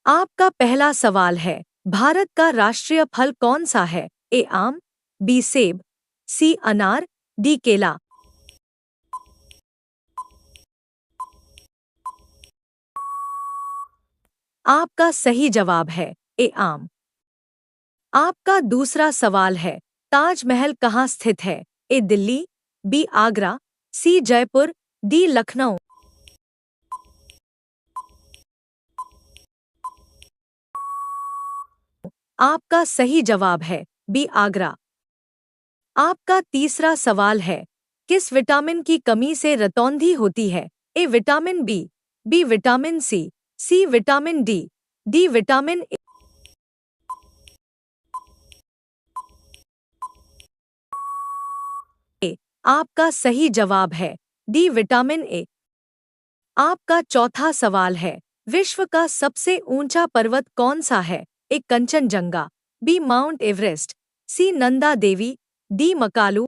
आपका पहला सवाल है, भारत का राष्ट्रीय फल कौन सा है? ए आम, बी सेब, सी अनार, डी केला। आपका सही जवाब है ए आम। आपका दूसरा सवाल है, ताजमहल कहाँ स्थित है? ए दिल्ली, बी आगरा, सी जयपुर, डी लखनऊ। आपका सही जवाब है बी आगरा। आपका तीसरा सवाल है, किस विटामिन की कमी से रतौंधी होती है? A vitamin B, B vitamin C vitamin D vitamin A. आपका सही जवाब है डी विटामिन ए। आपका चौथा सवाल है, विश्व का सबसे ऊंचा पर्वत कौन सा है? ए कंचनजंगा, बी माउंट एवरेस्ट, सी नंदा देवी, डी मकालू।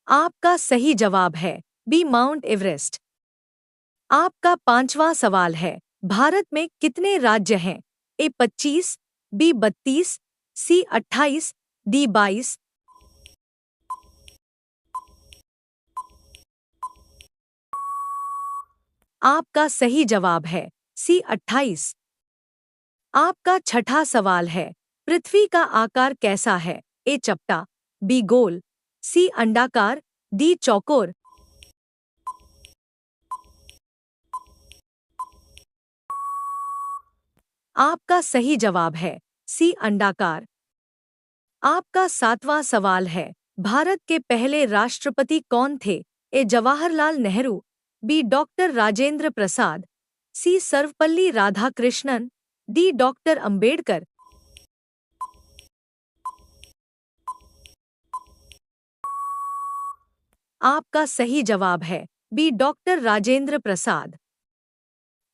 आपका सही जवाब है बी माउंट एवरेस्ट। आपका पांचवा सवाल है, भारत में कितने राज्य हैं? ए 25, बी 32, सी 28, डी 22। आपका सही जवाब है सी 28। आपका छठा सवाल है, पृथ्वी का आकार कैसा है? ए चपटा, बी गोल, सी अंडाकार, डी चौकोर। आपका सही जवाब है सी अंडाकार। आपका सातवां सवाल है, भारत के पहले राष्ट्रपति कौन थे? ए जवाहरलाल नेहरू, बी डॉक्टर राजेंद्र प्रसाद, सी सर्वपल्ली राधाकृष्णन, डी डॉक्टर अंबेडकर। आपका सही जवाब है बी डॉक्टर राजेंद्र प्रसाद।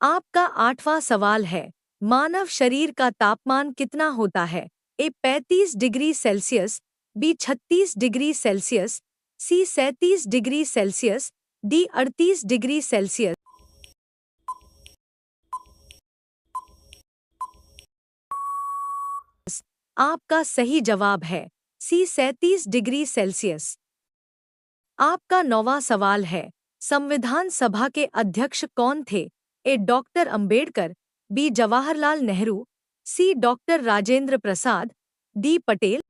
आपका आठवां सवाल है, मानव शरीर का तापमान कितना होता है? A 35 degree Celsius, B 36 degree Celsius, C 37 degree Celsius, D 38 degree Celsius. आपका सही जवाब है सी 37 डिग्री सेल्सियस। आपका नौवां सवाल है, संविधान सभा के अध्यक्ष कौन थे? ए डॉक्टर अंबेडकर, बी जवाहरलाल नेहरू, सी डॉक्टर राजेंद्र प्रसाद, डी पटेल।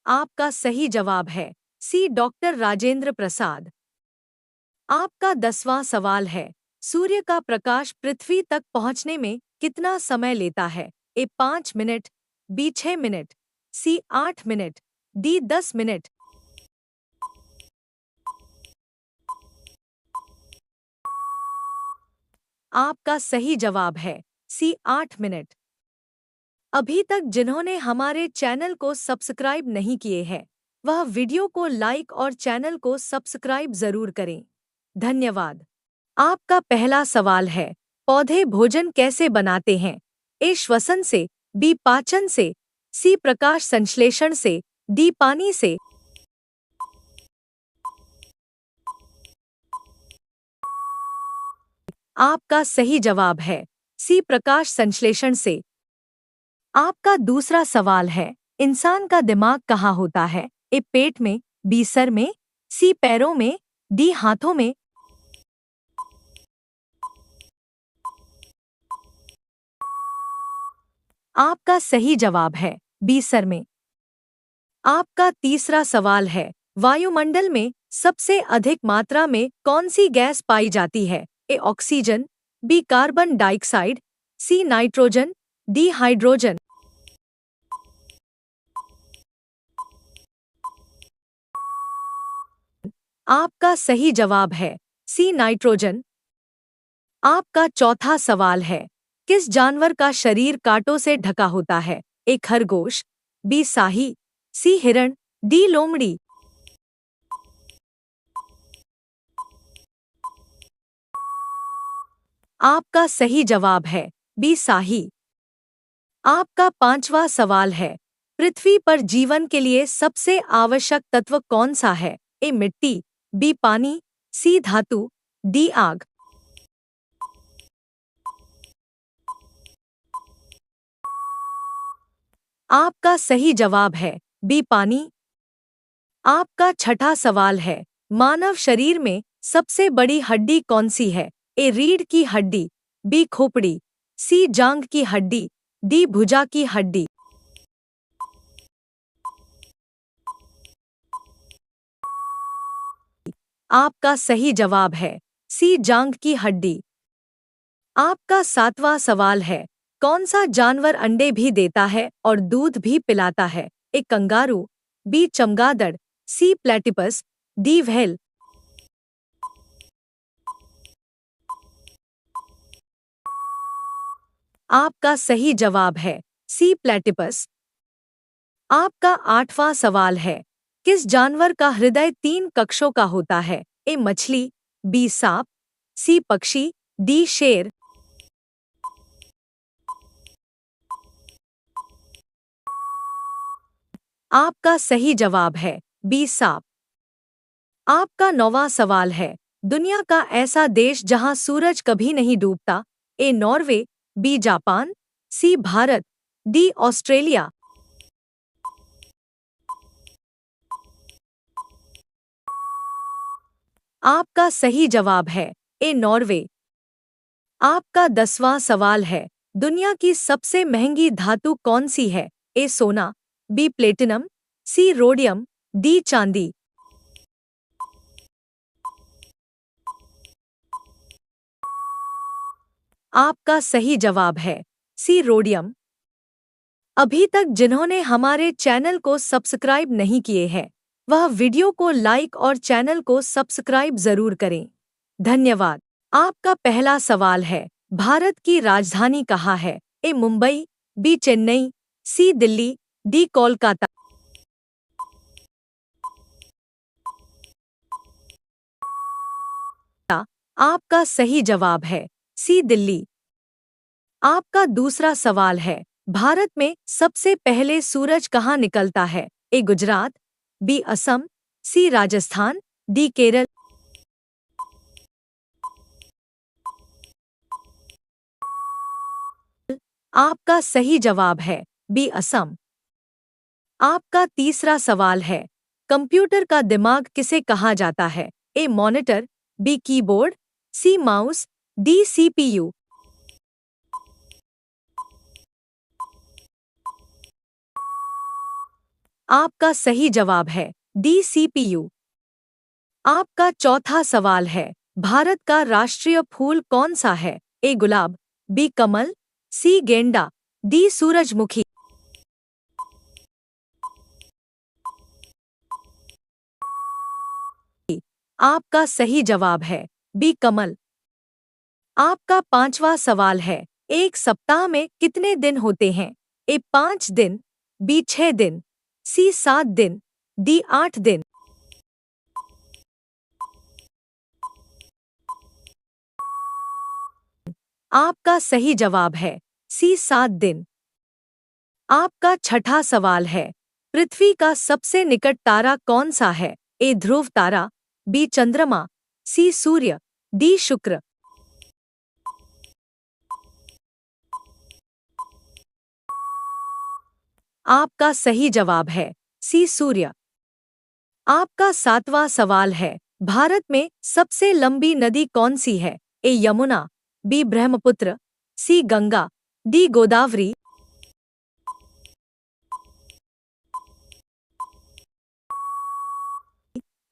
आपका सही जवाब है सी डॉक्टर राजेंद्र प्रसाद। आपका 10वां सवाल है, सूर्य का प्रकाश पृथ्वी तक पहुंचने में कितना समय लेता है? ए 5 मिनट, बी 6 मिनट, सी 8 मिनट, डी 10 मिनट। आपका सही जवाब है सी 8 मिनट। अभी तक जिन्होंने हमारे चैनल को सब्सक्राइब नहीं किए हैं, वह वीडियो को लाइक और चैनल को सब्सक्राइब जरूर करें। धन्यवाद। आपका पहला सवाल है, पौधे भोजन कैसे बनाते हैं? ए श्वसन से, बी पाचन से, सी प्रकाश संश्लेषण से, डी पानी से। आपका सही जवाब है सी प्रकाश संश्लेषण से। आपका दूसरा सवाल है, इंसान का दिमाग कहाँ होता है? ए पेट में, बी सर में, सी पैरों में, डी हाथों में। आपका सही जवाब है बी सर में। आपका तीसरा सवाल है, वायुमंडल में सबसे अधिक मात्रा में कौन सी गैस पाई जाती है? A oxygen, B carbon dioxide, C nitrogen, D hydrogen. आपका सही जवाब है सी नाइट्रोजन। आपका चौथा सवाल है, किस जानवर का शरीर कांटों से ढका होता है? ए खरगोश, बी साही, सी हिरण, डी लोमड़ी। आपका सही जवाब है बी साही। आपका पांचवा सवाल है, पृथ्वी पर जीवन के लिए सबसे आवश्यक तत्व कौन सा है? ए मिट्टी, बी पानी, सी धातु, डी आग। आपका सही जवाब है बी पानी। आपका छठा सवाल है, मानव शरीर में सबसे बड़ी हड्डी कौन सी है? ए रीढ़ की हड्डी, बी खोपड़ी, सी जांघ की हड्डी, डी भुजा की हड्डी। आपका सही जवाब है सी जांघ की हड्डी। आपका सातवां सवाल है, कौन सा जानवर अंडे भी देता है और दूध भी पिलाता है? ए कंगारू, बी चमगादड़, सी प्लेटिपस, डी व्हेल। आपका सही जवाब है सी प्लेटिपस। आपका आठवां सवाल है, किस जानवर का हृदय 3 कक्षों का होता है? ए मछली, बी सांप, सी पक्षी, डी शेर। आपका सही जवाब है बी सांप। आपका नौवां सवाल है, दुनिया का ऐसा देश जहां सूरज कभी नहीं डूबता? A Norway, B Japan, C Bharat, D Australia. आपका सही जवाब है ए नॉर्वे। आपका 10वां सवाल है, दुनिया की सबसे महंगी धातु कौन सी है? ए सोना, बी प्लेटिनम, सी रोडियम, डी चांदी। आपका सही जवाब है सी रोडियम। अभी तक जिन्होंने हमारे चैनल को सब्सक्राइब नहीं किए हैं, वह वीडियो को लाइक और चैनल को सब्सक्राइब जरूर करें। धन्यवाद। आपका पहला सवाल है, भारत की राजधानी कहाँ है? ए मुंबई, बी चेन्नई, सी दिल्ली, डी कोलकाता। आपका सही जवाब है सी दिल्ली। आपका दूसरा सवाल है, भारत में सबसे पहले सूरज कहाँ निकलता है? ए गुजरात, बी असम, सी राजस्थान, डी केरल। आपका सही जवाब है बी असम। आपका तीसरा सवाल है, कंप्यूटर का दिमाग किसे कहा जाता है? A monitor, B keyboard, sea mouse, D CPU. आपका सही जवाब है डी सीपीयू। आपका चौथा सवाल है, भारत का राष्ट्रीय फूल कौन सा है? ए गुलाब, बी कमल, सी गेंडा, डी सूरजमुखी। आपका सही जवाब है बी कमल। आपका पांचवा सवाल है, एक सप्ताह में कितने दिन होते हैं? ए 5 दिन, बी 6 दिन, सी 7 दिन, डी 8 दिन। आपका सही जवाब है सी 7 दिन। आपका छठा सवाल है, पृथ्वी का सबसे निकट तारा कौन सा है? ए ध्रुव तारा, बी चंद्रमा, सी सूर्य, डी शुक्र। आपका सही जवाब है सी सूर्य। आपका सातवां सवाल है, भारत में सबसे लंबी नदी कौन सी है? ए यमुना, बी ब्रह्मपुत्र, सी गंगा, डी गोदावरी।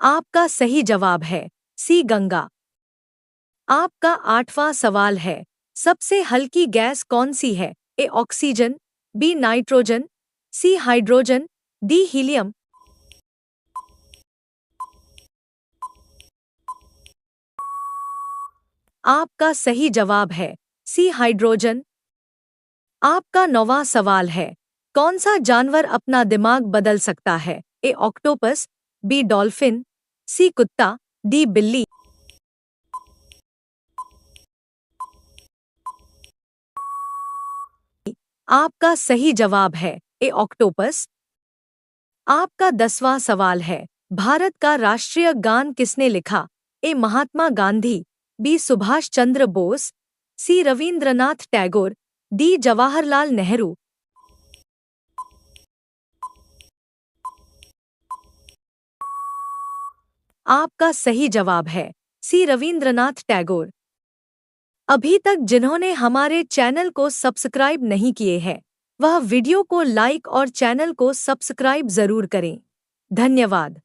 आपका सही जवाब है सी गंगा। आपका आठवां सवाल है, सबसे हल्की गैस कौन सी है? A oxygen, B nitrogen, C hydrogen, D helium. आपका सही जवाब है सी हाइड्रोजन। आपका नौवां सवाल है, कौन सा जानवर अपना दिमाग बदल सकता है? ए ऑक्टोपस, बी डॉल्फिन, सी कुत्ता, डी बिल्ली। आपका सही जवाब है ए ऑक्टोपस। आपका 10वां सवाल है, भारत का राष्ट्रीय गान किसने लिखा? ए. महात्मा गांधी, बी. सुभाष चंद्र बोस, सी. रवींद्रनाथ टैगोर, डी. जवाहरलाल नेहरू। आपका सही जवाब है सी. रवींद्रनाथ टैगोर। अभी तक जिन्होंने हमारे चैनल को सब्सक्राइब नहीं किए हैं, वह वीडियो को लाइक और चैनल को सब्सक्राइब जरूर करें। धन्यवाद।